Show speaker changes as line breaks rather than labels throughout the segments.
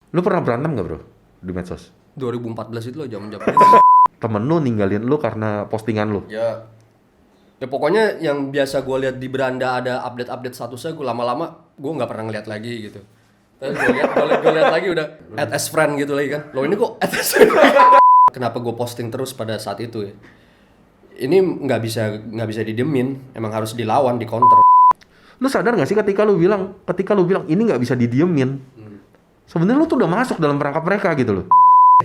Lu pernah berantem gak bro di medsos?
2014 itu loh zaman-zaman
Temen lu ninggalin lu karena postingan lu?
ya. Ya pokoknya yang biasa gue lihat di beranda ada update-update statusnya, gue lama-lama gue nggak pernah ngeliat lagi gitu. Tapi gue lihat lagi udah add as friend gitu lagi kan. Loh ini kok add as friend? Kenapa gue posting terus pada saat itu ya? Ini nggak bisa didiemin, emang harus dilawan, dikonter.
Lu sadar gak sih ketika lu bilang ini nggak bisa didiemin? Sebenarnya lu tuh udah masuk dalam perangkap mereka gitu loh.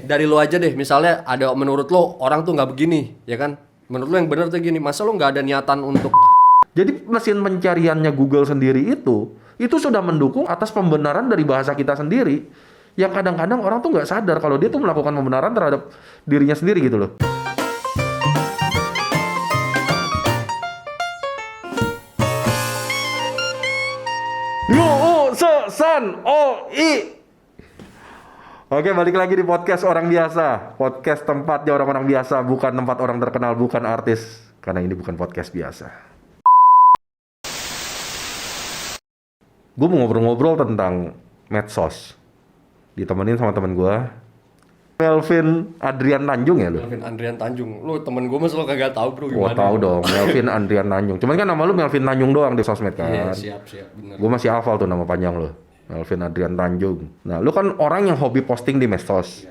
Dari lo aja deh, misalnya ada menurut lo orang tuh nggak begini, ya kan? Menurut lo yang benar tuh gini, masa lo nggak ada niatan untuk.
Jadi mesin pencariannya Google sendiri itu sudah mendukung atas pembenaran dari bahasa kita sendiri. Yang kadang-kadang orang tuh nggak sadar kalau dia tuh melakukan pembenaran terhadap dirinya sendiri gitu loh. Oke, balik lagi di podcast orang biasa. Podcast tempatnya orang-orang biasa, bukan tempat orang terkenal, bukan artis. Karena ini bukan podcast biasa. Gue mau ngobrol-ngobrol tentang medsos. Ditemenin sama temen gue, Melvin Adrian Tanjung ya lu?
Melvin Adrian Tanjung, lu temen gue mas lo kagak tahu bro
Gua
gimana?
tahu dong, Melvin Adrian Tanjung. Cuman kan nama lu Melvin Tanjung doang di sosmed kan?
Iya siap bener.
Gue masih hafal tuh nama panjang lu, Melvin Adrian Tanjung. Nah, lu kan orang yang hobi posting di medsos.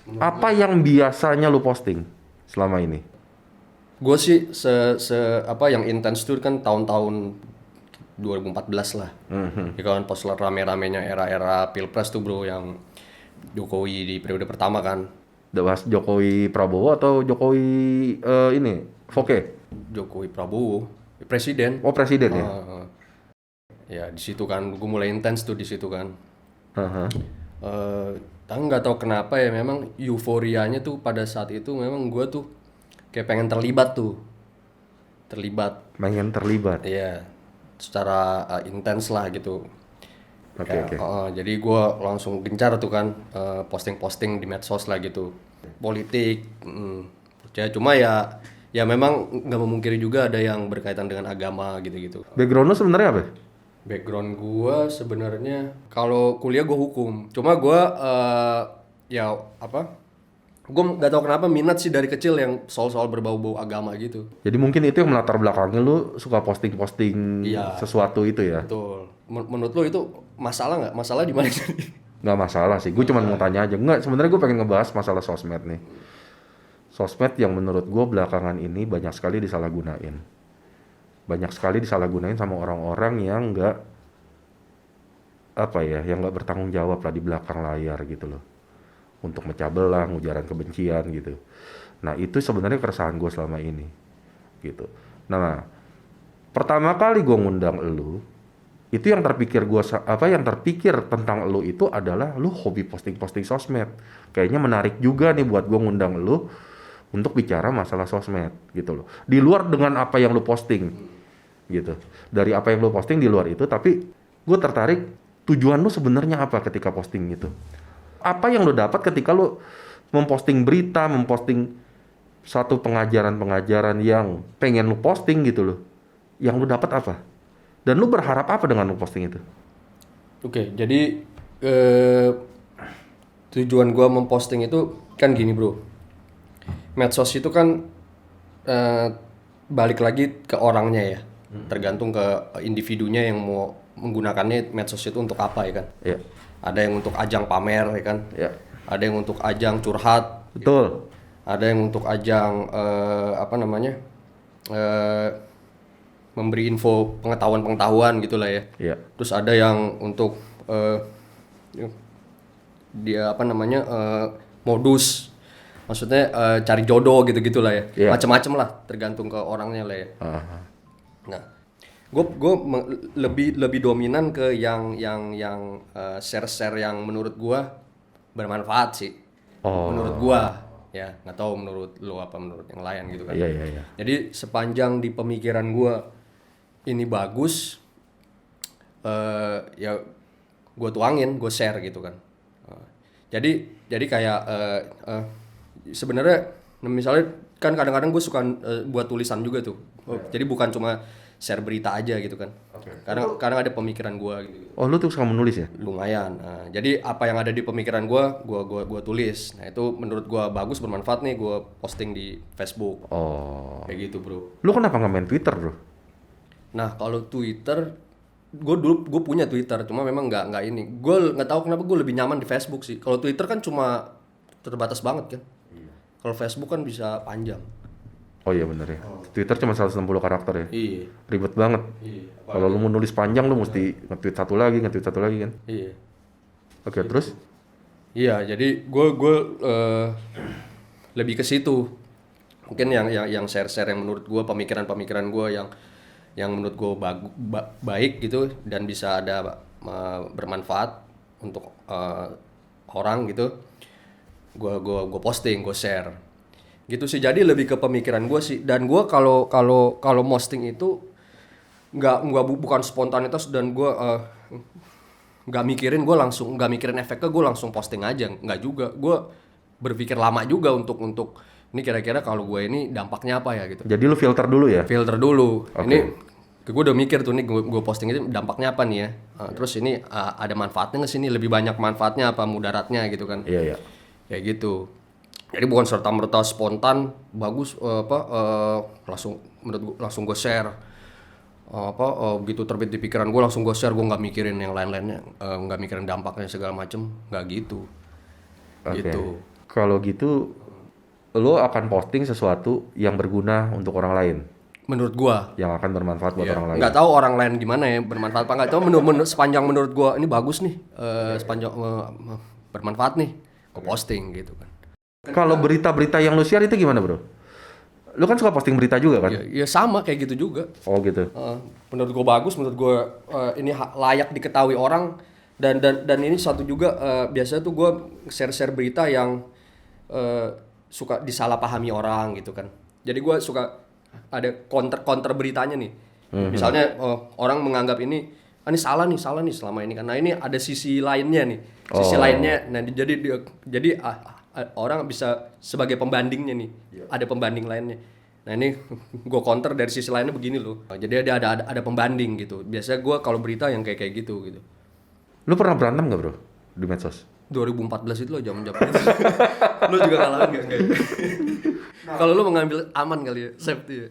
Iya.
Apa yang biasanya lu posting selama ini?
Gue sih apa yang intens tuh kan tahun-tahun 2014 lah. Ya kan pas rame-ramenya era-era Pilpres tuh bro, yang Jokowi di periode pertama kan.
Udah bahas Jokowi Prabowo atau Jokowi ini Foke?
Jokowi Prabowo presiden.
Oh, presiden ya?
Ya di situ kan gue mulai intens tuh di situ kan.
Haha.
Tapi nggak tahu kenapa ya, memang euforianya tuh pada saat itu memang gue tuh kayak pengen terlibat.
Pengen terlibat.
Iya, secara intens lah gitu.
Oke, oke.
Jadi gue langsung gencar tuh kan posting-posting di medsos lah gitu, politik. Ya cuma ya memang nggak memungkiri juga ada yang berkaitan dengan agama gitu-gitu.
Background lu sebenarnya apa?
Background gue sebenarnya kalau kuliah gue hukum, cuma gue ya apa? Gue nggak tahu kenapa minat sih dari kecil yang soal-soal berbau-bau agama gitu.
Jadi mungkin itu yang melatar belakangnya lu suka posting-posting
Iya.
sesuatu itu ya?
Betul. Menurut lo itu masalah nggak? Masalah di mana?
Nggak masalah sih, gue cuma mau tanya aja. Nggak, sebenarnya gue pengen ngebahas masalah sosmed nih. Sosmed yang menurut gue belakangan ini banyak sekali disalahgunain. Banyak sekali disalahgunain sama orang-orang yang nggak yang nggak bertanggung jawab lah di belakang layar gitu loh, untuk mecah belah, ujaran kebencian gitu. Nah itu sebenarnya keresahan gue selama ini gitu. Nah pertama kali gue ngundang elu, itu yang terpikir tentang elu itu adalah lu hobi posting sosmed. Kayaknya menarik juga nih buat gue ngundang elu untuk bicara masalah sosmed gitu loh. Di luar dengan apa yang lu posting gitu. Dari apa yang lu posting di luar itu, tapi gue tertarik tujuan lu sebenarnya apa ketika posting gitu. Apa yang lu dapat ketika lu memposting berita, memposting satu pengajaran yang pengen lu posting gitu loh. Yang lu dapat apa? Dan lu berharap apa dengan lu posting itu?
Oke, jadi tujuan gua memposting itu kan gini bro. Medsos itu kan balik lagi ke orangnya ya. Tergantung ke individunya yang mau menggunakannya medsos itu untuk apa ya kan.
Iya.
Ada yang untuk ajang pamer ya kan.
Iya.
Ada yang untuk ajang curhat.
Betul.
Ada yang untuk ajang memberi info pengetahuan gitu lah ya.
Iya.
Terus ada yang untuk modus, maksudnya cari jodoh gitu lah ya.
Iya.
Macem-macem lah, tergantung ke orangnya lah ya. Nah, gue lebih dominan ke yang share yang menurut gue bermanfaat sih. Menurut gue ya, nggak tahu menurut lo apa, menurut yang lain gitu kan.
Iya.
Jadi sepanjang di pemikiran gue ini bagus, ya gue tuangin, gue share gitu kan. Jadi kayak sebenarnya misalnya kan kadang-kadang gue suka buat tulisan juga tuh. Jadi bukan cuma share berita aja gitu kan. Kadang ada pemikiran gue gitu.
Oh, lu tuh suka menulis ya?
Lumayan. Nah, jadi apa yang ada di pemikiran gua tulis. Nah, itu menurut gua bagus, bermanfaat nih, gua posting di Facebook.
Oh.
Kayak gitu, Bro.
Lu kenapa nggak main Twitter, bro?
Nah, kalau Twitter, gue punya Twitter, cuma memang nggak ini. Gue nggak tahu kenapa gue lebih nyaman di Facebook sih. Kalau Twitter kan cuma terbatas banget kan. Kalau Facebook kan bisa panjang.
Oh iya bener ya. Twitter cuma 160 karakter ya.
Iya.
Ribet banget.
Iya.
Kalau lu mau nulis panjang lu mesti nge-tweet satu lagi kan.
Iya.
Oke, terus?
Iya, jadi gue lebih ke situ. Mungkin yang share-share yang menurut gue, pemikiran gue yang menurut gue baik gitu dan bisa ada bermanfaat untuk orang gitu. Gue posting, gue share. Gitu sih. Jadi lebih ke pemikiran gue sih. Dan gue kalau posting itu bukan spontanitas, dan gue nggak mikirin efeknya, gue langsung posting aja. Nggak juga, gue berpikir lama juga untuk ini kira-kira kalau gue ini dampaknya apa ya gitu.
Jadi lu filter dulu ya?
Filter dulu.
Oke.
Ini gue udah mikir tuh nih, gue posting itu dampaknya apa nih ya. Terus ini ada manfaatnya nggak sih, ini lebih banyak manfaatnya apa mudaratnya gitu kan.
Iya.
Kayak gitu. Jadi bukan serta-merta spontan bagus langsung menurut gue langsung gue share. Begitu terbit di pikiran gue langsung gue share, gue nggak mikirin yang lain-lainnya, nggak mikirin dampaknya segala macem, nggak gitu.
Oke.
Gitu.
Kalau gitu lu akan posting sesuatu yang berguna untuk orang lain,
Menurut gua.
yang akan bermanfaat buat orang lain.
Nggak tahu orang lain gimana ya, bermanfaat apa nggak tahu. Sepanjang menurut gua ini bagus nih, sepanjang bermanfaat nih, gue posting gitu kan.
Kalau berita-berita yang lu share itu gimana, bro? Lu kan suka posting berita juga kan?
Ya sama kayak gitu juga.
Oh gitu.
Menurut gue bagus, menurut gue ini layak diketahui orang, dan ini satu juga biasanya tuh gue share berita yang suka disalahpahami orang gitu kan. Jadi gue suka ada counter beritanya nih. Misalnya orang menganggap ini salah nih selama ini kan. Nah ini ada sisi lainnya nih, lainnya. Nah jadi orang bisa sebagai pembandingnya nih. Ada pembanding lainnya. Nah ini gue counter dari sisi lainnya begini loh. Jadi ada pembanding gitu. Biasanya gue kalau berita yang kayak gitu.
Lu pernah berantem nggak, bro, di medsos?
2014 itu lo zaman-zaman itu. Lu juga ngalamin nggak? Kalau lu mengambil aman kali ya, safety ya.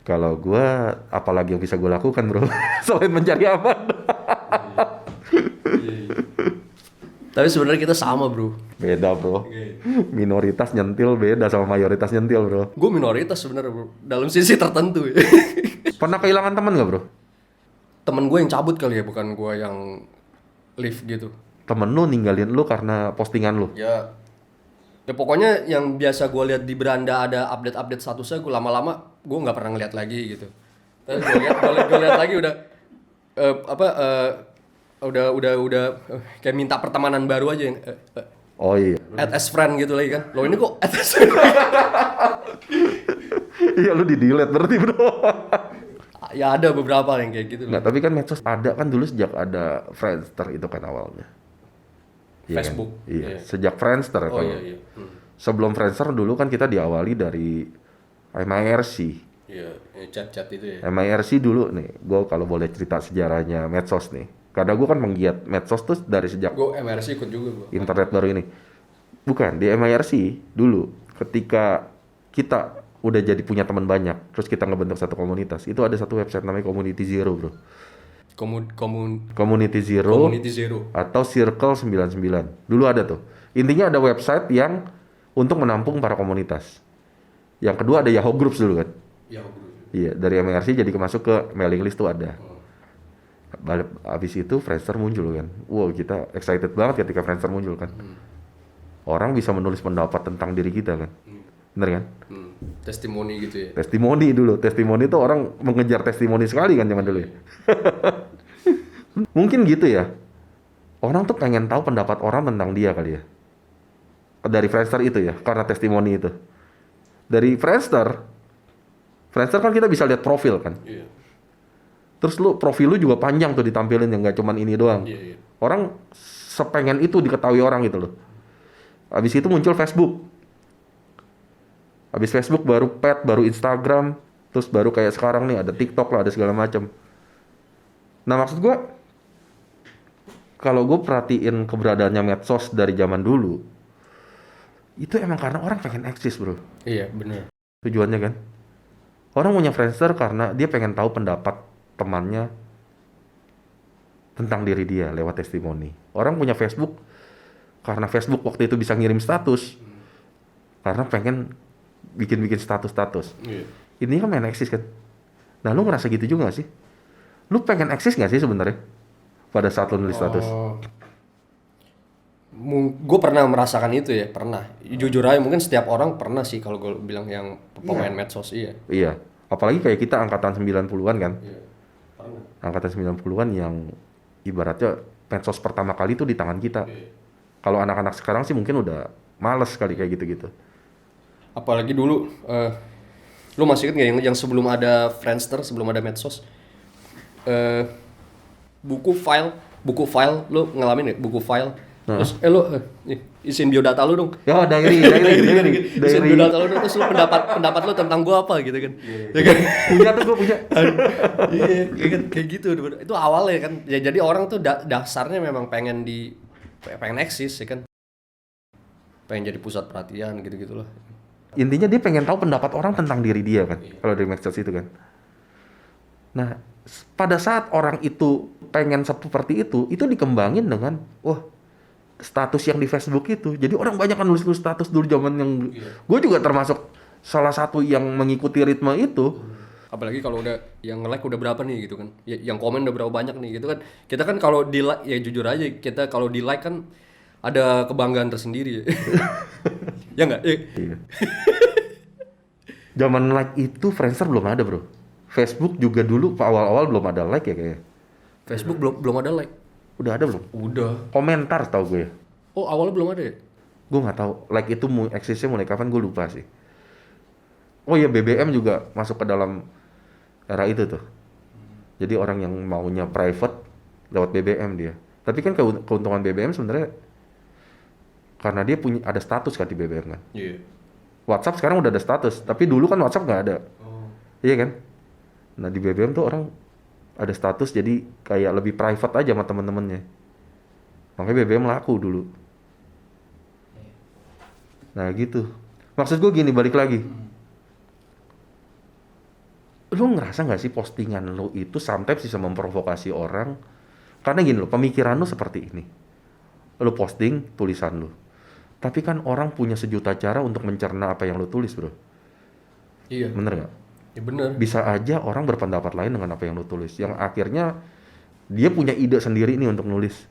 Kalau gua apalagi yang bisa gue lakukan, bro, selain mencari aman.
Tapi sebenarnya kita sama, bro.
Beda, bro. Minoritas nyentil beda sama mayoritas nyentil, bro.
Gue minoritas sebenarnya, bro. Dalam sisi tertentu ya.
Pernah kehilangan teman nggak, bro?
Temen gue yang cabut kali ya, bukan gue yang leave gitu.
Temen lu ninggalin lu karena postingan lu?
Ya pokoknya yang biasa gue lihat di beranda ada update statusnya, gue lama-lama gue nggak pernah ngeliat lagi gitu. Tapi gue lihat lagi udah udah kayak minta pertemanan baru aja yang
Oh iya.
add as friend gitu lagi kan. Loh ini kok add as friend?
Iya, lu di-delete berarti, bro.
Ya ada beberapa yang kayak gitu.
Nggak, tapi kan medsos ada kan dulu sejak ada Friendster itu kan awalnya. Iya
Facebook.
Kan? Iya, sejak Friendster.
Oh
kalau
iya.
Sebelum Friendster dulu kan kita diawali dari MIRC.
Iya, chat-chat itu ya.
MIRC dulu nih, gue kalau boleh cerita sejarahnya medsos nih. Karena gue kan penggiat medsos tuh dari sejak
Gue MRC ikut juga gue.
internet baru ini. Bukan, di MIRC dulu ketika kita udah jadi punya teman banyak, terus kita ngebentuk satu komunitas, itu ada satu website namanya Community Zero, bro. Community Zero atau Circle 99. Dulu ada tuh. Intinya ada website yang untuk menampung para komunitas. Yang kedua ada Yahoo Groups dulu kan. Iya, dari MRC jadi masuk ke mailing list tuh ada. Abis itu Friendster muncul kan. Wow, kita excited banget ketika Friendster muncul kan. Orang bisa menulis pendapat tentang diri kita kan. Bener kan?
Testimoni gitu ya.
Testimoni dulu. Testimoni itu orang mengejar testimoni sekali kan zaman dulu ya. Mungkin gitu ya. Orang tuh pengen tahu pendapat orang tentang dia kali ya. Dari Friendster itu ya, karena testimoni itu. Dari Friendster kan kita bisa lihat profil kan.
Iya.
Terus profil lu juga panjang tuh ditampilin, yang nggak cuman ini doang.
Iya.
Orang sepengen itu diketahui orang gitu loh. Habis itu muncul Facebook. Habis Facebook baru Pet, baru Instagram, terus baru kayak sekarang nih ada TikTok lah, ada segala macam. Nah maksud gue, kalau gue perhatiin keberadaannya medsos dari zaman dulu, itu emang karena orang pengen eksis bro,
Iya, bener.
tujuannya kan. Orang punya Friendster karena dia pengen tahu pendapat temannya tentang diri dia lewat testimoni. Orang punya Facebook karena Facebook waktu itu bisa ngirim status, karena pengen bikin-bikin status-status.
Iya.
Ini kan main eksis kan. Nah lu ngerasa gitu juga gak sih? Lu pengen eksis gak sih sebenarnya pada saat lu nulis status?
Gue pernah merasakan itu ya, pernah. Jujur aja mungkin setiap orang pernah sih kalau gue bilang yang pemain medsos, iya.
Iya. Apalagi kayak kita angkatan 90-an kan.
Iya. Pernah.
Angkatan 90-an yang ibaratnya medsos pertama kali itu di tangan kita.
Iya.
Kalau anak-anak sekarang sih mungkin udah males kali kayak gitu-gitu.
Apalagi dulu, lu masih ingat nggak yang sebelum ada Friendster, sebelum ada medsos, buku file, lu ngalamin nggak buku file? Terus, lu isiin biodata lu dong.
Ya, diary.
Isiin biodata lu dong, terus lu pendapat lu tentang gua apa gitu kan? Ya kan?
Punya tuh gue punya.
Iya, kayak gitu. Itu awalnya kan. Ya, jadi orang tuh dasarnya memang pengen eksis ya kan. Pengen jadi pusat perhatian gitu-gitulah.
Intinya dia pengen tahu pendapat orang tentang diri dia kan. Kalau dari medsos itu kan. Nah, pada saat orang itu pengen seperti itu dikembangin dengan status yang di Facebook itu. Jadi orang banyak kan nulis status dulu zaman yang gue juga termasuk salah satu yang mengikuti ritme itu.
Apalagi kalau udah yang nge-like udah berapa nih gitu kan. Ya, yang komen udah berapa banyak nih gitu kan. Kita kan kalau di like, ya jujur aja kita kalau di like kan ada kebanggaan tersendiri ya. Ya enggak?
Iya. Zaman like itu Friendster belum ada, bro. Facebook juga dulu awal-awal belum ada like ya kayaknya.
Facebook belum ada like.
Udah ada belum?
Udah.
Komentar tau gue.
Oh, awalnya belum ada ya?
Gue nggak tahu like itu eksisnya mulai kapan, gue lupa sih. Oh iya, BBM juga masuk ke dalam era itu tuh. Jadi orang yang maunya private lewat BBM dia. Tapi kan keuntungan BBM sebenarnya karena dia punya ada status kan di BBM kan.
Iya.
WhatsApp sekarang udah ada status, tapi dulu kan WhatsApp nggak ada.
Oh.
Iya kan? Nah di BBM tuh orang ada status jadi kayak lebih private aja sama temen-temennya. Makanya BBM laku dulu. Nah gitu. Maksud gue gini, balik lagi. Lu ngerasa nggak sih postingan lu itu sometimes bisa memprovokasi orang? Karena gini loh, pemikiran lu seperti ini. Lu posting tulisan lu. Tapi kan orang punya sejuta cara untuk mencerna apa yang lu tulis, bro.
Iya.
Bener nggak?
Ya bener.
Bisa aja orang berpendapat lain dengan apa yang lu tulis. Yang akhirnya dia punya ide sendiri nih untuk nulis.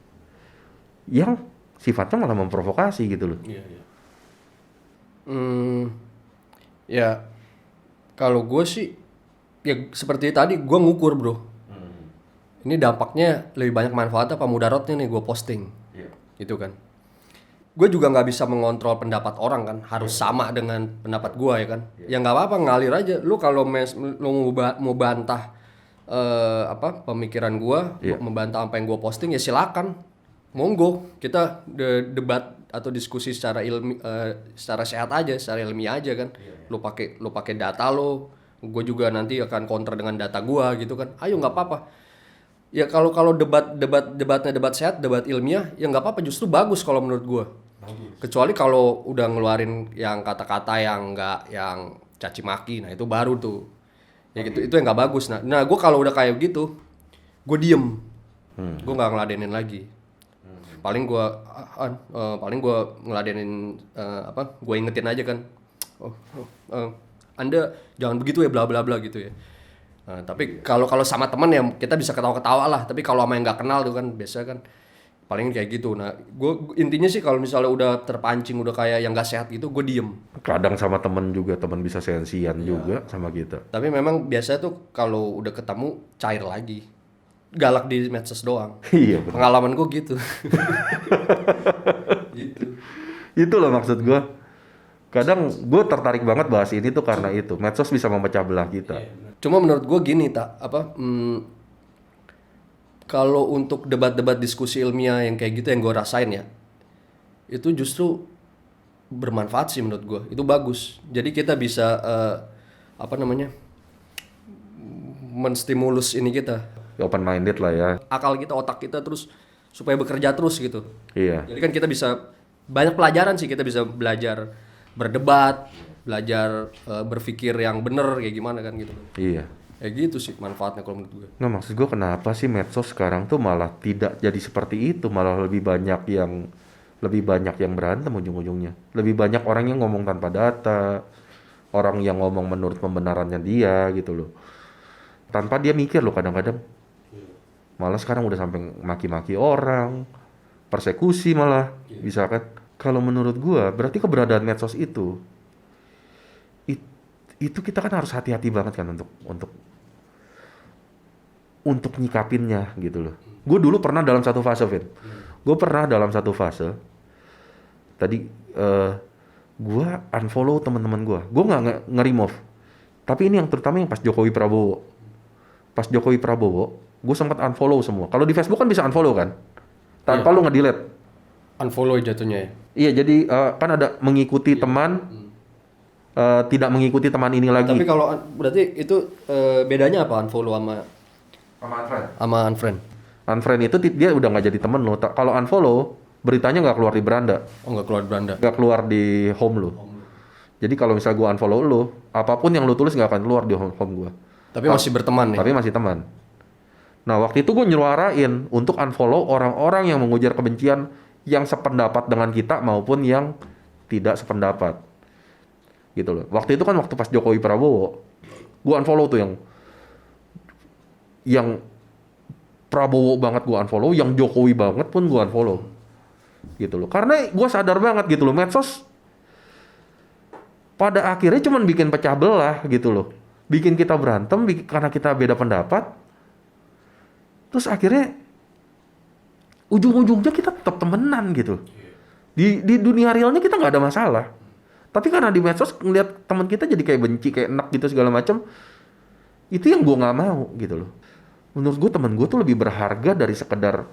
Yang sifatnya malah memprovokasi gitu loh.
Iya. Ya, kalau gue sih, ya seperti tadi gue ngukur bro. Ini dampaknya lebih banyak manfaat apa mudaratnya nih gue posting. Gitu kan. Gue juga nggak bisa mengontrol pendapat orang kan, harus sama dengan pendapat gue ya kan. Ya nggak apa-apa, ngalir aja. Lu kalau lu mau bantah pemikiran gue, membantah apa yang gue posting ya silakan, monggo. Kita debat atau diskusi secara secara sehat aja, secara ilmiah aja kan. Lu pakai data lo, gue juga nanti akan counter dengan data gue gitu kan. Ayo nggak apa-apa. Ya kalau debatnya debat sehat, debat ilmiah, ya nggak apa-apa, justru bagus kalau menurut gue. Kecuali kalau udah ngeluarin yang kata-kata yang nggak, yang caci maki, nah itu baru tuh. Ya gitu, itu yang nggak bagus. Nah gue kalau udah kayak gitu, gue diem, gue nggak ngeladenin lagi. Paling gue ngeladenin gue ingetin aja kan. Anda jangan begitu ya, bla bla bla gitu ya. Nah, tapi kalau sama teman ya kita bisa ketawa-ketawa lah. Tapi kalau sama yang nggak kenal tuh kan biasa kan paling kayak gitu. Nah, gue intinya sih kalau misalnya udah terpancing, udah kayak yang nggak sehat gitu, gue diem.
Kadang sama temen juga, temen bisa sensian juga sama kita.
Tapi memang biasanya tuh kalau udah ketemu cair lagi. Galak di medsos doang.
Iya bener.
Pengalaman gue gitu. Gitu.
Itu loh maksud gue. Kadang gue tertarik banget bahas ini tuh karena itu. Medsos bisa memecah belah kita.
Cuma menurut gue gini kalau untuk debat-debat diskusi ilmiah yang kayak gitu yang gue rasain ya, itu justru bermanfaat sih menurut gue. Itu bagus. Jadi kita bisa menstimulus ini kita,
open minded lah ya.
Akal kita, otak kita terus supaya bekerja terus gitu.
Iya.
Jadi kan kita bisa banyak pelajaran sih, kita bisa belajar berdebat, belajar berpikir yang bener kayak gimana kan gitu.
Iya.
Kayak gitu sih manfaatnya kalau menurut gue.
Nggak, maksud gue kenapa sih medsos sekarang tuh malah tidak jadi seperti itu, malah lebih banyak yang berantem ujung-ujungnya. Lebih banyak orang yang ngomong tanpa data, orang yang ngomong menurut pembenarannya dia gitu loh. Tanpa dia mikir loh kadang-kadang. Malah sekarang udah sampai maki-maki orang, persekusi malah, bisa kan? Kalau menurut gua, berarti keberadaan medsos itu kita kan harus hati-hati banget kan untuk nyikapinnya gitu loh. Gue dulu pernah dalam satu fase, Vin. Gue pernah dalam satu fase. Tadi gue unfollow teman-teman gue. Gue nggak nge-remove. Tapi ini yang terutama yang pas Jokowi Prabowo. Pas Jokowi Prabowo, gue sempat unfollow semua. Kalau di Facebook kan bisa unfollow kan, tanpa lu nge-delete.
Unfollow jatuhnya ya.
Iya, jadi kan ada mengikuti teman, tidak mengikuti teman ini lagi.
Tapi kalau berarti itu bedanya apa unfollow sama unfriend?
Unfriend itu dia udah nggak jadi temen lo. Kalau unfollow, beritanya nggak keluar di beranda.
Oh, nggak keluar beranda.
Nggak keluar di home lo. Jadi kalau misal gue unfollow lo, apapun yang lo tulis nggak akan keluar di home gue.
Tapi masih berteman nih.
Tapi masih teman. Nah, waktu itu gue nyuarain untuk unfollow orang-orang yang mengujar kebencian yang sependapat dengan kita maupun yang tidak sependapat. Gitu loh. Waktu itu kan waktu pas Jokowi Prabowo, gue unfollow tuh yang Prabowo banget gue unfollow, yang Jokowi banget pun gue unfollow. Gitu loh. Karena gue sadar banget gitu loh, medsos pada akhirnya cuman bikin pecah belah gitu loh. Bikin kita berantem karena kita beda pendapat. Terus akhirnya ujung-ujungnya kita tetap temenan gitu. Di dunia realnya kita nggak ada masalah. Tapi karena di medsos ngeliat teman kita jadi kayak benci, kayak enak gitu segala macam. Itu yang gue nggak mau gitu loh. Menurut gue teman gue tuh lebih berharga dari sekedar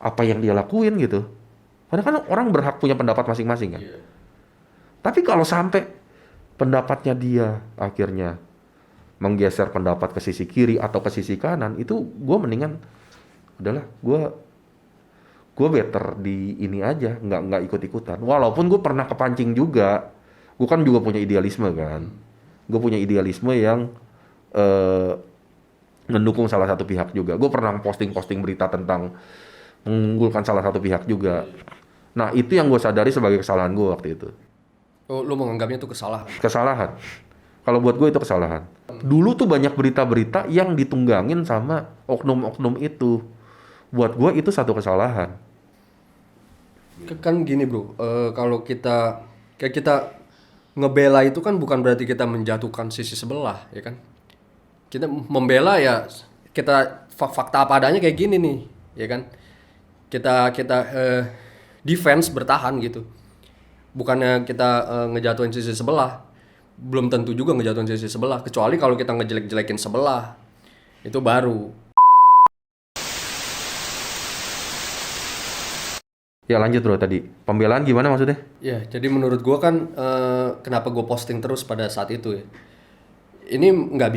apa yang dia lakuin gitu. Karena kan orang berhak punya pendapat masing-masing kan. Tapi kalau sampai pendapatnya dia akhirnya menggeser pendapat ke sisi kiri atau ke sisi kanan, itu gue mendingan adalah gue better di ini aja, nggak ikut-ikutan. Walaupun gue pernah kepancing juga, gue kan juga punya idealisme kan. Gue punya idealisme yang mendukung salah satu pihak juga. Gue pernah posting berita tentang mengunggulkan salah satu pihak juga. Nah, itu yang gue sadari sebagai kesalahan gue waktu itu.
Oh, lu menganggapnya itu kesalahan?
Kesalahan. Kalau buat gue itu kesalahan. Dulu tuh banyak berita-berita yang ditunggangin sama oknum-oknum itu. Buat gue itu satu kesalahan.
Kan gini bro, kalau kita ngebela itu kan bukan berarti kita menjatuhkan sisi sebelah, ya kan? Kita membela ya kita fakta apa adanya kayak gini nih, ya kan? Kita defense, bertahan gitu. Bukannya kita ngejatuhin sisi sebelah. Belum tentu juga ngejatuhin sisi sebelah, kecuali kalau kita ngejelek-jelekin sebelah. Itu baru.
Ya lanjut bro tadi. Pembelaan gimana maksudnya?
Ya, jadi menurut gua kan kenapa gue posting terus pada saat itu ya. Ini nggak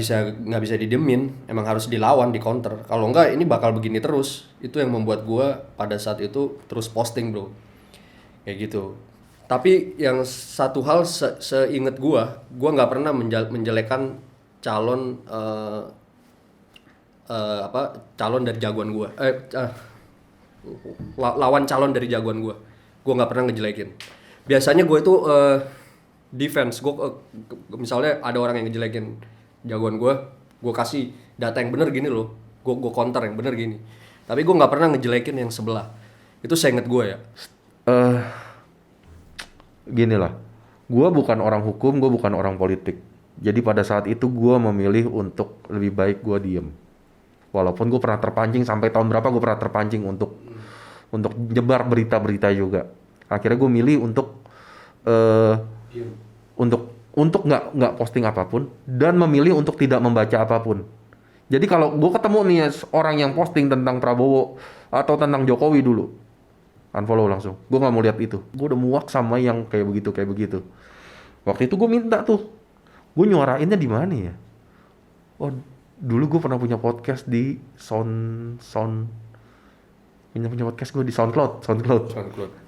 bisa didemin, emang harus dilawan, di counter. Kalau enggak ini bakal begini terus. Itu yang membuat gua pada saat itu terus posting bro. Kayak gitu. Tapi yang satu hal seinget gua nggak pernah menjelekan calon calon dari jagoan gua. Lawan calon dari jagoan gua nggak pernah ngejelekin. Biasanya gua itu defense. Misalnya ada orang yang ngejelekin jagoan gua kasih data yang bener gini loh. Gua counter yang bener gini. Tapi gua nggak pernah ngejelekin yang sebelah. Itu seinget gua ya.
Gini lah, gue bukan orang hukum, gue bukan orang politik. Jadi pada saat itu gue memilih untuk lebih baik gue diem. Walaupun gue pernah terpancing, sampai tahun berapa gue pernah terpancing untuk nyebar berita-berita juga. Akhirnya gue milih untuk nggak posting apapun dan memilih untuk tidak membaca apapun. Jadi kalau gue ketemu nih orang yang posting tentang Prabowo atau tentang Jokowi dulu, unfollow langsung. Gue nggak mau lihat itu. Gue udah muak sama yang kayak begitu. Waktu itu gue minta tuh, gue nyuarainnya di mana ya? Oh, Dulu gue pernah punya podcast di Sound punya podcast gue di SoundCloud.
SoundCloud.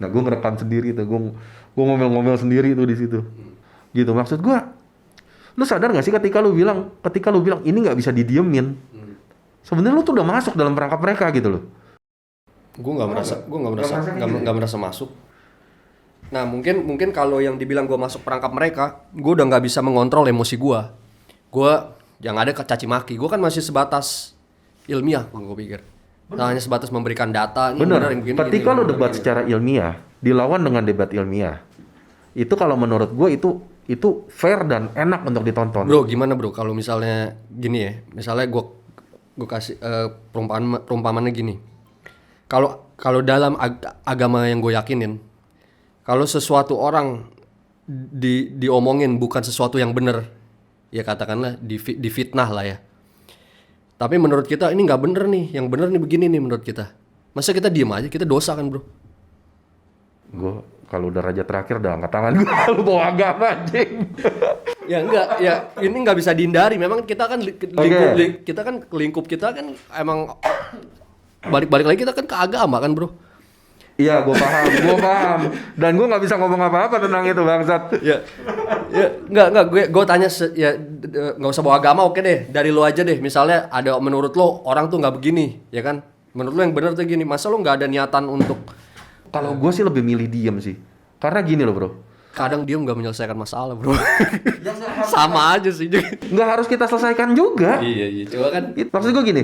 Nah gue ngerekam sendiri tuh, gue ngomel-ngomel sendiri tuh di situ. Gitu maksud gue, lu sadar nggak sih ketika lu bilang ini nggak bisa didiemin, sebenarnya lu tuh udah masuk dalam perangkap mereka gitu loh.
Gue nggak merasa masuk. Nah mungkin kalau yang dibilang gue masuk perangkap mereka, gue udah nggak bisa mengontrol emosi gue. Gue yang ada caci maki. Gue kan masih sebatas ilmiah, gue pikir. Nah, hanya sebatas memberikan data.
Bener. Ketika lu debat secara ilmiah, dilawan dengan debat ilmiah, itu kalau menurut gue itu fair dan enak untuk ditonton.
Bro, gimana bro? Kalau misalnya gini ya, misalnya gue kasih perumpamannya gini. Kalau dalam agama yang gue yakinin, kalau sesuatu orang diomongin bukan sesuatu yang benar, ya katakanlah difitnah lah ya. Tapi menurut kita ini nggak bener nih, yang bener nih begini nih menurut kita. Masa kita diem aja, kita dosa kan bro?
Gue kalau udah raja terakhir udah angkat tangan gue, lu bawa agama anjing.
Ya enggak, ya ini nggak bisa dihindari. Memang kita kan lingkup kita kan emang balik lagi kita kan ke agama kan bro.
Iya, gue paham. Dan gue nggak bisa ngomong apa-apa tentang itu bangsat.
Ya enggak, gue tanya nggak usah bawa agama, oke deh, dari lo aja deh. Misalnya ada menurut lo orang tuh nggak begini, ya kan? Menurut lo yang benar tuh gini, masa lo nggak ada niatan untuk?
Kalau gue sih lebih milih diem sih, karena gini loh bro.
Kadang diem nggak menyelesaikan masalah bro. Sama aja sih.
Nggak harus kita selesaikan juga.
Iya, coba kan.
Maksud gue gini,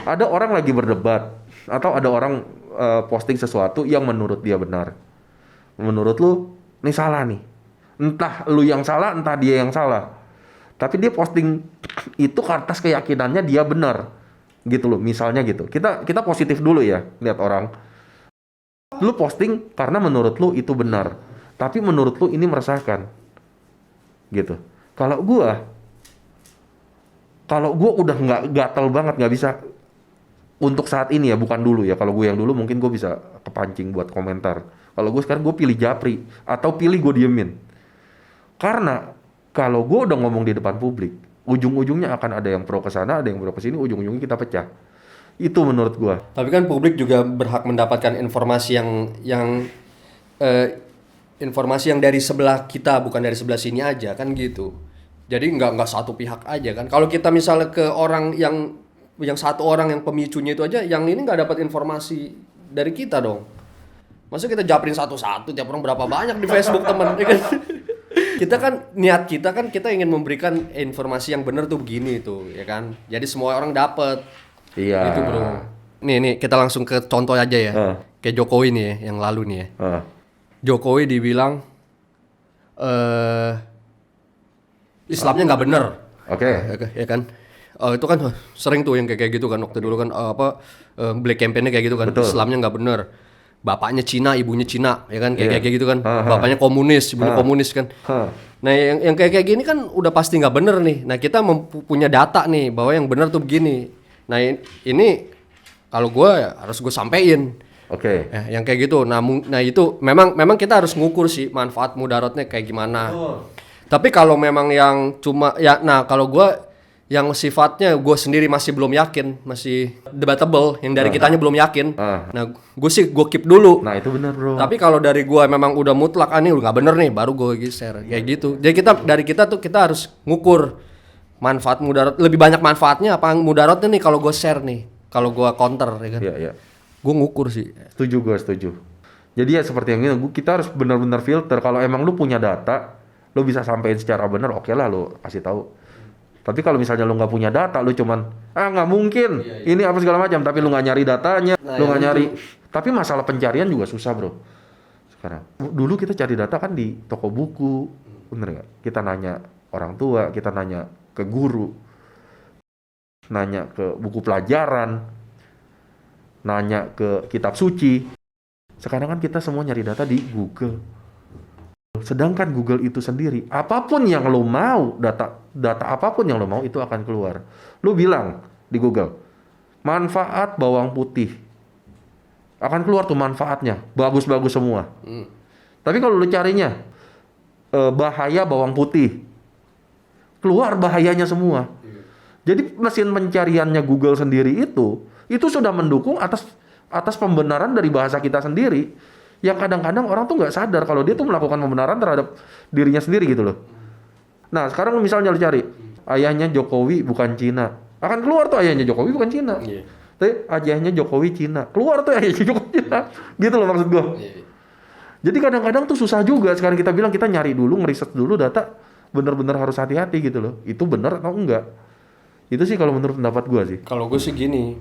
ada orang lagi berdebat atau ada orang posting sesuatu yang menurut dia benar. Menurut lu, ini salah nih. Entah lu yang salah, entah dia yang salah. Tapi dia posting itu atas keyakinannya dia benar. Gitu loh, misalnya gitu. Kita positif dulu ya, lihat orang. Lu posting karena menurut lu itu benar. Tapi menurut lu ini meresahkan. Gitu. Kalau gua udah nggak gatel banget, nggak bisa. Untuk saat ini ya, bukan dulu ya. Kalau gue yang dulu mungkin gue bisa kepancing buat komentar. Kalau gue sekarang gue pilih japri atau pilih gue diemin. Karena kalau gue udah ngomong di depan publik, ujung-ujungnya akan ada yang pro ke sana, ada yang pro ke sini, ujung-ujungnya kita pecah. Itu menurut gue.
Tapi kan publik juga berhak mendapatkan informasi informasi yang dari sebelah kita, bukan dari sebelah sini aja kan gitu. Jadi nggak satu pihak aja kan. Kalau kita misalnya ke orang yang satu orang yang pemicunya itu aja, yang ini nggak dapat informasi dari kita dong. Masa kita japrin satu-satu, tiap orang berapa banyak di Facebook temen, ya kan? Kita kan niat kita kan kita ingin memberikan informasi yang benar tuh begini tuh, ya kan? Jadi semua orang dapat.
Iya.
Itu bro. Nih kita langsung ke contoh aja ya. Kayak Jokowi nih ya, yang lalu nih ya. Jokowi dibilang Islamnya nggak benar.
Oke.
Ya kan? Itu kan sering tuh yang kayak gitu kan, waktu dulu kan black campaign-nya kayak gitu kan. Betul. Islamnya nggak bener, bapaknya Cina, ibunya Cina, ya kan kayak gitu kan. Bapaknya komunis, ibunya komunis kan. Nah yang kayak gini kan udah pasti nggak bener nih. Nah kita punya data nih bahwa yang bener tuh begini. Nah ini kalau gue harus gue sampein.
Oke.
Yang kayak gitu. Nah itu memang kita harus ngukur sih manfaat mudaratnya kayak gimana. Tapi kalau memang yang cuma ya, nah kalau gue yang sifatnya gue sendiri masih belum yakin, masih debatable, yang dari kitanya belum yakin. Nah, gue keep dulu.
Nah, itu benar, bro.
Tapi kalau dari gue memang udah mutlak, ini udah nggak bener nih, baru gue share kayak gitu. Jadi dari kita harus ngukur manfaat mudarat, lebih banyak manfaatnya apa mudaratnya nih kalau gue share nih, kalau gue counter, ya kan?
Iya.
Gue ngukur sih.
Setuju. Jadi ya seperti yang ini, kita harus benar-benar filter. Kalau emang lu punya data, lu bisa sampein secara benar, oke lah lu kasih tahu. Tapi kalau misalnya lu nggak punya data, lu cuman nggak mungkin, ini apa segala macam, tapi lu nggak nyari datanya, lu nggak nyari. Tapi masalah pencarian juga susah bro. Sekarang, dulu kita cari data kan di toko buku, bener nggak? Kita nanya orang tua, kita nanya ke guru, nanya ke buku pelajaran, nanya ke kitab suci. Sekarang kan kita semua nyari data di Google. Sedangkan Google itu sendiri, apapun yang lo mau, data apapun yang lo mau itu akan keluar. Lo bilang di Google, manfaat bawang putih, akan keluar tuh manfaatnya, bagus-bagus semua. Tapi kalau lo carinya, bahaya bawang putih, keluar bahayanya semua. Jadi mesin pencariannya Google sendiri itu sudah mendukung atas pembenaran dari bahasa kita sendiri. Yang kadang-kadang orang tuh nggak sadar kalau dia tuh melakukan pembenaran terhadap dirinya sendiri gitu loh. Nah sekarang misalnya lu cari ayahnya Jokowi bukan Cina, akan keluar tuh ayahnya Jokowi bukan Cina.
Iya.
Tapi ayahnya Jokowi Cina, keluar tuh ayahnya Jokowi Cina. Gitu loh maksud gue.
Iya.
Jadi kadang-kadang tuh susah juga. Sekarang kita bilang kita nyari dulu, ngeriset dulu data, bener-bener harus hati-hati gitu loh. Itu bener atau enggak? Itu sih kalau menurut pendapat gue sih.
Kalau gue sih gini,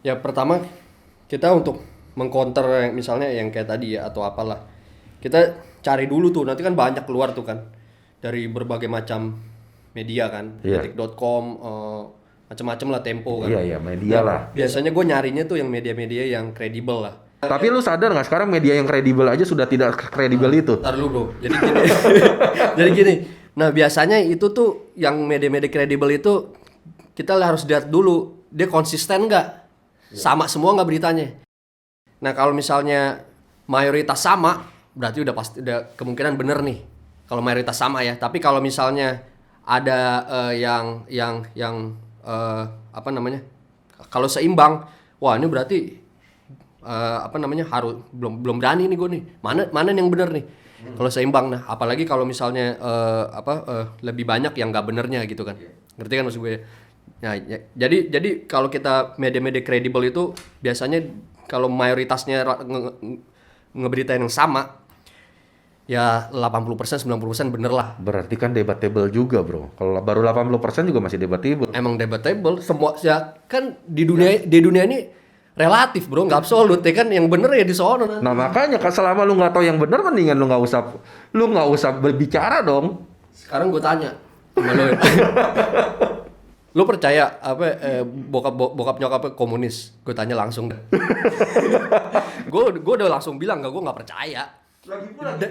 ya pertama kita untuk mengcounter misalnya yang kayak tadi ya atau apalah, kita cari dulu tuh, nanti kan banyak keluar tuh kan dari berbagai macam media kan,
Iya.
detik.com, macam-macam lah, Tempo kan.
Iya, media lah.
Biasanya gue nyarinya tuh yang media-media yang kredibel lah.
Tapi lu sadar nggak sekarang media yang kredibel aja sudah tidak kredibel itu?
Ntar lu bro, jadi gini. Jadi gini. Nah biasanya itu tuh yang media-media kredibel itu kita harus lihat dulu dia konsisten nggak, sama semua nggak beritanya. Nah kalau misalnya mayoritas sama, berarti udah pasti udah kemungkinan bener nih. Kalau mayoritas sama ya. Tapi kalau misalnya ada yang apa namanya? Kalau seimbang, wah ini berarti harus belum berani nih gue nih. Mana yang bener nih? Kalau seimbang, nah apalagi kalau misalnya lebih banyak yang nggak benernya gitu kan, ngerti kan maksud gue? Nah, jadi kalau kita media-media kredibel itu biasanya kalau mayoritasnya ngeberitain yang sama, ya 80% 90% bener lah.
Berarti kan debatable juga bro. Kalau baru 80% juga masih debatable.
Emang debatable semua ya kan di dunia ini relatif bro, nggak absolut ya kan, yang bener ya di sono nanti.
Nah makanya selama lu nggak tahu yang benar, mendingan lu nggak usah berbicara dong.
Sekarang gue tanya sama lu, lu percaya bokap nyokapnya komunis? Gue tanya langsung deh. gue udah langsung bilang gue nggak percaya.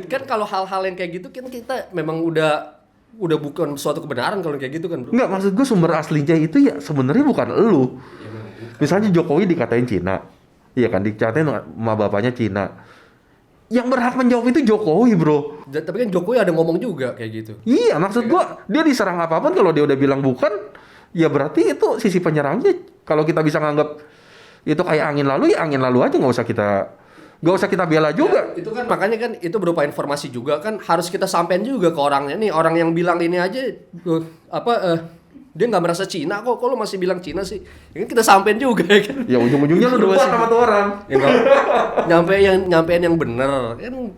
Kan kalau hal-hal yang kayak gitu kan kita memang udah bukan suatu kebenaran kalau kayak gitu kan bro.
Nggak, maksud gue sumber aslinya itu ya sebenarnya bukan elu. Misalnya Jokowi dikatain Cina, iya kan, dikatain sama bapaknya Cina. Yang berhak menjawab itu Jokowi bro.
Tapi kan Jokowi ada ngomong juga kayak gitu.
Iya, maksud gua dia diserang apapun kalau dia udah bilang bukan, ya berarti itu sisi penyerangnya. Kalau kita bisa nganggap itu kayak angin lalu, ya angin lalu aja, nggak usah kita bela juga.
Ya, itu kan makanya kan itu berupa informasi juga kan, harus kita sampein juga ke orangnya nih. Orang yang bilang ini aja dia nggak merasa Cina kok lu masih bilang Cina sih? Ya kan kita sampein juga ya kan.
Ya ujung-ujungnya lu debat sama tuh orang.
Ya, nyampein yang bener kan,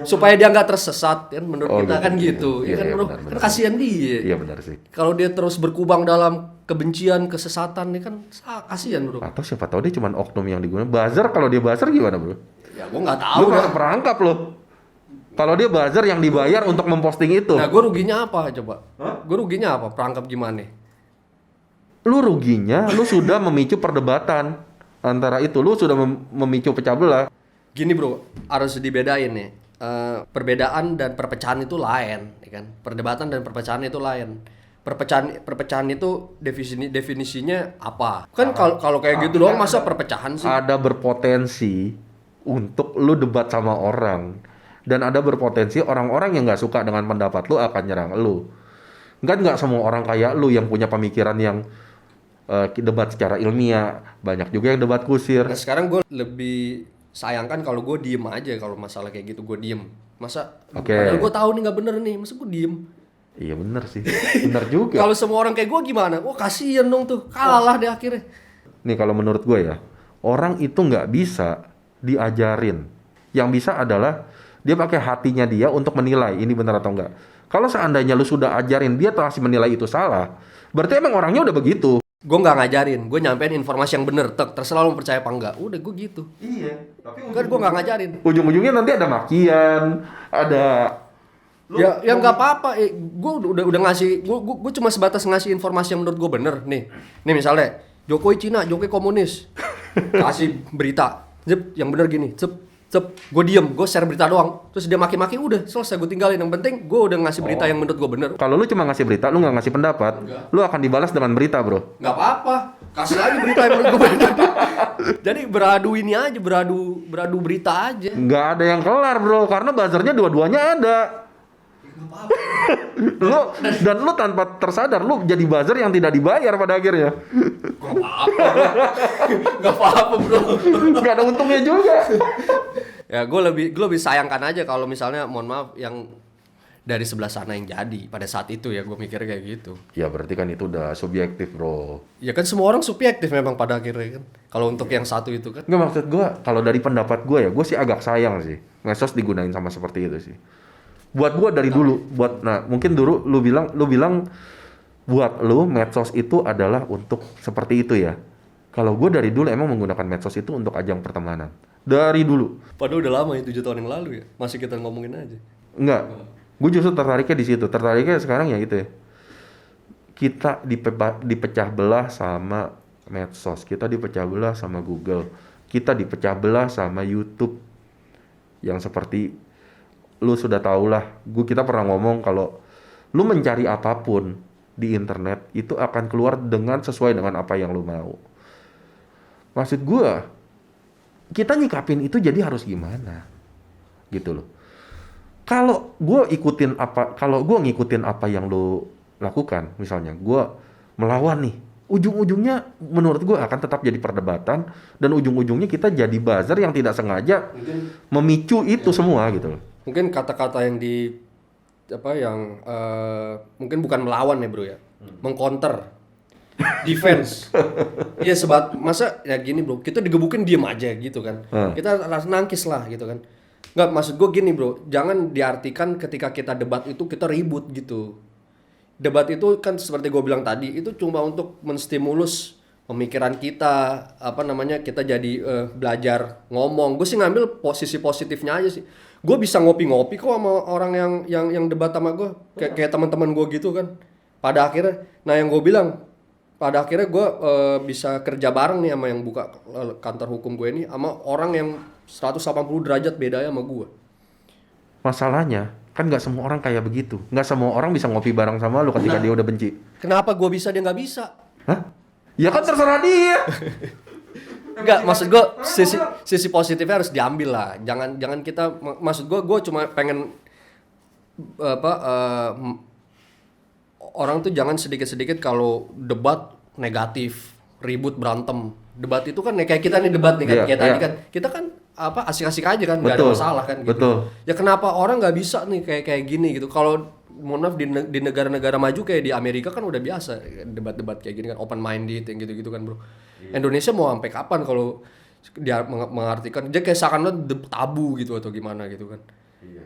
supaya dia nggak tersesat kan, menurut kita
gitu.
kan gitu.
Iya,
Ya kan, bro,
benar.
kan kasihan dia.
Iya benar sih.
Kalau dia terus berkubang dalam kebencian, kesesatan, ya kan kasihan bro.
Atau siapa tahu dia cuma oknum yang digunakan. Buzzer, kalau dia buzzer gimana bro?
Ya gua nggak tahu.
Lu masuk perangkap loh. Kalau dia buzzer yang dibayar untuk memposting itu.
Nah, gue ruginya apa coba? Gue ruginya apa? Perangkap gimana?
Lu ruginya, lu sudah memicu perdebatan antara itu. Lu sudah memicu pecah belah.
Gini bro, harus dibedain nih. Perbedaan dan perpecahan itu lain, ya kan? Perdebatan dan perpecahan itu lain. Perpecahan itu definisinya apa? Kan kalau kayak gitu doang masa perpecahan sih?
Ada berpotensi untuk lu debat sama orang. Dan ada berpotensi orang-orang yang nggak suka dengan pendapat lu akan nyerang lu. Nggak semua orang kayak lu yang punya pemikiran yang debat secara ilmiah. Banyak juga yang debat kusir.
Nah sekarang gue lebih sayangkan kalau gue diem aja kalau masalah kayak gitu, gue diem. Masa? Padahal gue tahu nih nggak bener nih, masa gue diem?
Iya bener sih, bener juga.
Kalau semua orang kayak gue gimana? Wah kasihan dong tuh, kalah deh akhirnya.
Nih kalau menurut gue ya, orang itu nggak bisa diajarin. Yang bisa adalah dia pakai hatinya dia untuk menilai ini benar atau enggak. Kalau seandainya lu sudah ajarin dia masih menilai itu salah, berarti emang orangnya udah begitu.
Gue nggak ngajarin, gue nyampein informasi yang bener, terserah lu percaya apa enggak. Udah gue gitu.
Iya, tapi
Kan gue nggak ngajarin.
ujung-ujungnya nanti ada makian, ada
Ya nggak apa-apa. Gue udah ngasih, gue cuma sebatas ngasih informasi yang menurut gue bener. Nih misalnya Jokowi Cina, Jokowi komunis, kasih berita, yang bener gini, gue diem, gue share berita doang, terus dia maki-maki, udah selesai, gue tinggalin. Yang penting gue udah ngasih berita yang menurut gue bener.
Kalau lu cuma ngasih berita, lu nggak ngasih pendapat, lu akan dibalas dengan berita, bro.
Nggak apa-apa, kasih lagi berita yang menurut gue bener. Jadi beradu ini aja, beradu berita aja.
Nggak ada yang kelar, bro, karena buzzernya dua-duanya ada. Lu tanpa tersadar lu jadi buzzer yang tidak dibayar pada akhirnya.
Gak apa-apa bro.
Gak ada untungnya juga.
Ya gue lebih sayangkan aja kalau misalnya mohon maaf yang dari sebelah sana yang jadi pada saat itu ya, gue mikir kayak gitu.
Ya berarti kan itu udah subjektif bro.
Ya kan semua orang subjektif memang pada akhirnya kan. Kalau untuk yang satu itu kan.
Nggak, maksud gue kalau dari pendapat gue ya, gue sih agak sayang sih medsos digunain sama seperti itu sih. Buat gue dari dulu, mungkin dulu lu bilang buat lu medsos itu adalah untuk seperti itu ya. Kalau gue dari dulu emang menggunakan medsos itu untuk ajang pertemanan. Dari dulu.
Padahal udah lama ya, 7 tahun yang lalu ya. Masih kita ngomongin aja.
Enggak. Gue justru tertariknya di situ. Tertariknya sekarang ya gitu ya. Kita dipecah belah sama medsos. Kita dipecah belah sama Google. Kita dipecah belah sama YouTube. Yang seperti lu sudah tahu lah. Kita pernah ngomong kalau lu mencari apapun di internet itu akan keluar sesuai dengan apa yang lu mau. Maksud gue, kita nyikapin itu jadi harus gimana? Gitu loh. Kalau gue ngikutin apa yang lo lakukan, misalnya gue melawan nih, ujung-ujungnya menurut gue akan tetap jadi perdebatan dan ujung-ujungnya kita jadi buzzer yang tidak sengaja memicu itu semua gitu loh.
Mungkin kata-kata yang mungkin bukan melawan ya bro ya, mengcounter, defense. Iya masa ya gini bro, kita digebukin diem aja gitu kan, kita langsung nangkis lah gitu kan. Nggak, maksud gue gini bro, jangan diartikan ketika kita debat itu kita ribut gitu. Debat itu kan seperti gue bilang tadi, itu cuma untuk menstimulus pemikiran kita, kita jadi belajar ngomong. Gue sih ngambil posisi positifnya aja sih. Gue bisa ngopi-ngopi kok sama orang yang debat sama gue, kayak teman-teman gue gitu kan. Pada akhirnya, yang gue bilang, pada akhirnya gue bisa kerja bareng nih sama yang buka kantor hukum gue ini, sama orang yang 180 derajat bedanya sama gue.
Masalahnya kan nggak semua orang kayak begitu. Nggak semua orang bisa ngopi bareng sama lu ketika dia udah benci.
Kenapa gue bisa, dia nggak bisa?
Hah? Ya kan terserah dia.
Enggak, maksud gue sisi positifnya harus diambil lah. Jangan kita, maksud gue cuma pengen orang tuh jangan sedikit-sedikit kalau debat negatif, ribut, berantem. Debat itu kan kayak kita nih debat nih kan, kayak tadi kan. Kita kan asik-asik aja kan, nggak ada masalah kan gitu.
Betul.
Ya kenapa orang nggak bisa nih kayak gini gitu? Kalau mohon maaf di negara-negara maju kayak di Amerika kan udah biasa debat-debat kayak gini kan, open minded yang gitu-gitu kan bro. Indonesia mau sampai kapan kalau dia mengartikan dia kayak seakan tabu gitu atau gimana gitu kan.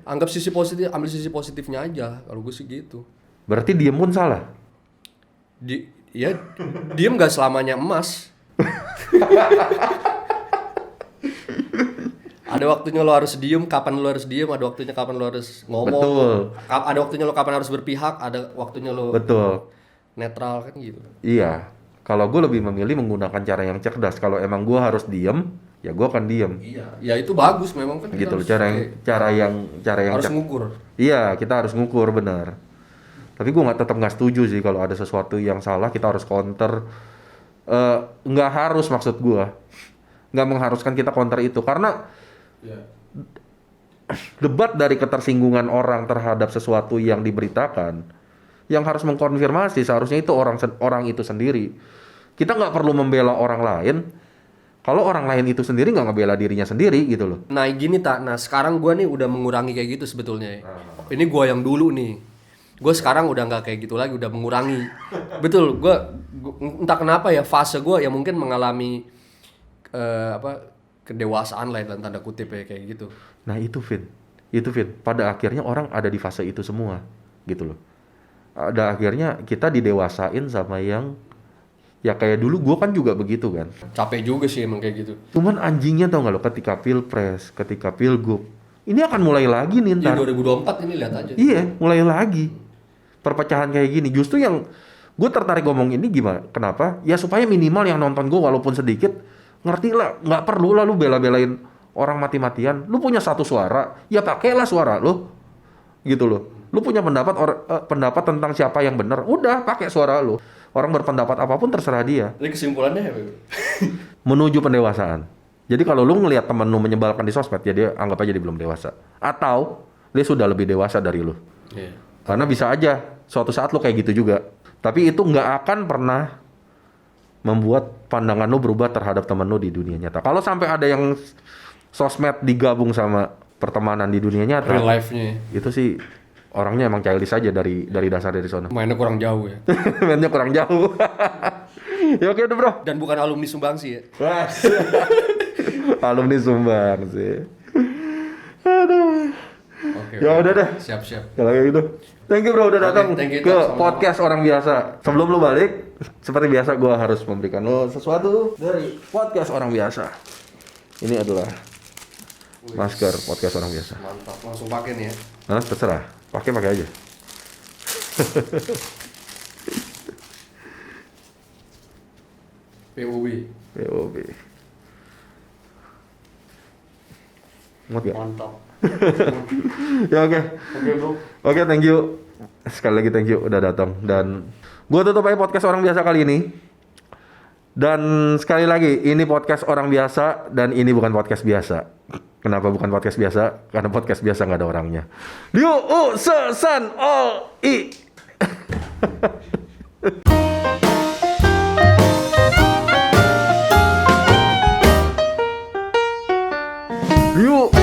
Anggap sisi positif, ambil sisi positifnya aja. Kalau gue sih gitu.
Berarti diem pun salah.
Diem nggak selamanya emas. Ada waktunya lo harus diem, kapan lo harus diem, ada waktunya kapan lo harus ngomong.
Betul.
Ada waktunya lo kapan harus berpihak, ada waktunya lo
Betul.
netral kan gitu.
Iya. Kalau gue lebih memilih menggunakan cara yang cerdas. Kalau emang gue harus diem, ya gue akan diem.
Iya. Ya itu bagus memang kan.
Gitu loh, cara yang
harus ngukur.
Iya, kita harus ngukur benar. Tapi gue tetap nggak setuju sih kalau ada sesuatu yang salah kita harus counter. Nggak harus, maksud gue nggak mengharuskan kita counter itu karena debat dari ketersinggungan orang terhadap sesuatu yang diberitakan, yang harus mengkonfirmasi seharusnya itu orang itu sendiri. Kita nggak perlu membela orang lain kalau orang lain itu sendiri nggak ngebela dirinya sendiri gitu loh.
Nah gini nah sekarang gue nih udah mengurangi kayak gitu sebetulnya. Ini gue yang dulu nih, gue sekarang udah nggak kayak gitu lagi, udah mengurangi. Betul, gue entah kenapa ya fase gue yang mungkin mengalami kedewasaan lah dalam tanda kutip ya kayak gitu.
Nah itu Vin. Pada akhirnya orang ada di fase itu semua gitu loh. Ada akhirnya kita didewasain sama yang ya kayak dulu gue kan juga begitu kan.
Capek juga sih emang kayak gitu.
Cuman anjingnya tau gak lo ketika pilpres, ketika pilgub, ini akan mulai lagi nih ntar.
Di 2024 ini lihat aja.
Iya, mulai lagi. Perpecahan kayak gini. Justru yang gue tertarik ngomong ini gimana? Kenapa? Ya supaya minimal yang nonton gue walaupun sedikit ngerti lah. Nggak perlu lah lu bela-belain orang mati-matian. Lu punya satu suara, ya pakailah suara lu. Gitu loh. Lu punya pendapat tentang siapa yang benar, udah pakai suara lu. Orang berpendapat apapun terserah dia.
Jadi kesimpulannya apa?
Menuju pendewasaan. Jadi kalau lu ngelihat temen lu menyebalkan di sosmed, ya dia anggap aja dia belum dewasa. Atau dia sudah lebih dewasa dari lu.
Iya.
Karena bisa aja suatu saat lo kayak gitu juga. Tapi itu nggak akan pernah membuat pandangan lo berubah terhadap teman lo di dunia nyata. Kalau sampai ada yang sosmed digabung sama pertemanan di dunia nyata,
Real life-nya.
itu sih orangnya emang childish aja dari dasar dari sana.
Mainnya kurang jauh ya.
Mainnya kurang jauh. Ya oke udah bro.
Dan bukan alumni Sumbangsi ya.
Alumni Sumbang sih. Aduh.
Oke.
Ya udah deh.
Siap-siap.
Kalau kayak gitu. Thank you bro udah datang
thank you,
ke
sama-sama.
podcast orang biasa. Sebelum lu balik, seperti biasa gua harus memberikan lo sesuatu dari podcast orang biasa. Ini adalah masker podcast orang biasa.
Mantap, langsung pakai nih ya.
Nah, terserah. Pakai aja.
POB.
POB. Muat gak?
Mantap.
Ya oke.
Oke, Bro.
Oke, thank you. Sekali lagi thank you udah datang. Dan gua tutup aja podcast orang biasa kali ini. Dan sekali lagi, ini podcast orang biasa dan ini bukan podcast biasa. Kenapa bukan podcast biasa? Karena podcast biasa nggak ada orangnya. Liu U Se San Ol I. Liu